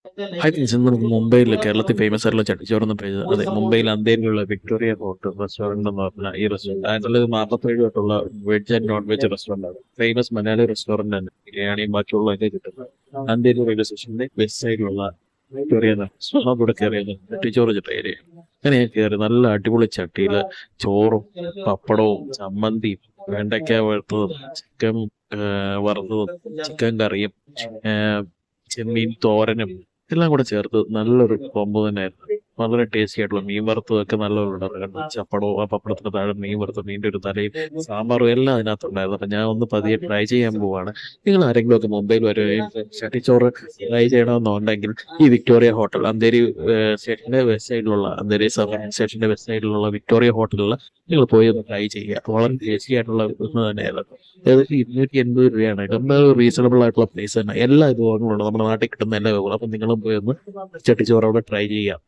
Hi friends, ഇന്ന് നമുക്ക് മുംബൈയിൽ കേരളത്തിൽ ഫേമസ് ആയിട്ടുള്ള ചട്ടിച്ചോറെന്ന പേജ്. അതെ, മുംബൈയിൽ അന്തേരിയിലുള്ള വിക്ടോറിയ ഹോട്ടൽ റെസ്റ്റോറന്റ് എന്ന് പറഞ്ഞ ഈ റെസ്റ്റോറന്റ് അതിനുള്ളത് 47 തൊട്ടുള്ള veg and non veg restaurant ആണ്. ഫേമസ് മലയാളി റെസ്റ്റോറന്റ് ആണ്. ബിരിയാണിയും ബാക്കിയുള്ള ഒക്കെ കിട്ടുന്നത് അന്തേരി റെയിൽവേ സ്റ്റേഷന്റെ വെസ്റ്റ് സൈഡിലുള്ള വിക്ടോറിയ ഇവിടെ കയറിയത് ചട്ടിച്ചോറ് ചിട്ട ഏരിയ. അങ്ങനെ ഞാൻ കയറി നല്ല അടിപൊളി ചട്ടിയില് ചോറും പപ്പടവും ചമ്മന്തിയും വെണ്ടയ്ക്ക വറുത്തതും ചിക്കൻ വറുത്തതും ചിക്കൻ കറിയും ചെമ്മീൻ തോരനും എല്ലാം കൂടെ ചേർത്ത് നല്ലൊരു കോംബോ തന്നെയായിരുന്നു. വളരെ ടേസ്റ്റി ആയിട്ടുള്ള മീൻ വറുത്തതൊക്കെ നല്ലൊരു ഉണ്ടായിരുന്നു. ചപ്പടവും ആ പപ്പടത്തിന് താഴെ മീൻ വറുത്ത മീൻ്റെ ഒരു തലയും സാമ്പാറും എല്ലാം അതിനകത്തുണ്ടായിരുന്നു. അപ്പം ഞാൻ ഒന്ന് പതിയെ ട്രൈ ചെയ്യാൻ പോവാണ്. നിങ്ങൾ ആരെങ്കിലും ഒക്കെ മുംബൈയിൽ വരുകയും ചട്ടിച്ചോറ് ട്രൈ ചെയ്യണമെന്നുണ്ടെങ്കിൽ ഈ വിക്ടോറിയ ഹോട്ടൽ അന്തേരി സ്റ്റേഷന്റെ വെസ്റ്റ് സൈഡിലുള്ള അന്തേരി സ്റ്റേഷന്റെ വെസ്റ്റ് സൈഡിലുള്ള വിക്ടോറിയ ഹോട്ടലിൽ നിങ്ങൾ പോയി ഒന്ന് ട്രൈ ചെയ്യുക. വളരെ ടേസ്റ്റി ആയിട്ടുള്ള ഒന്ന് തന്നെയായിരുന്നു. ഏകദേശം 280 രൂപയാണ്. നല്ല റീസണബിൾ ആയിട്ടുള്ള പ്ലേസ് തന്നെ. എല്ലാ വിഭവങ്ങളുണ്ട്, നമ്മുടെ നാട്ടിൽ കിട്ടുന്ന എല്ലാ വിഭവങ്ങളും. അപ്പം നിങ്ങളും പോയി ഒന്ന് ചട്ടിച്ചോറ് അവിടെ ട്രൈ ചെയ്യാം.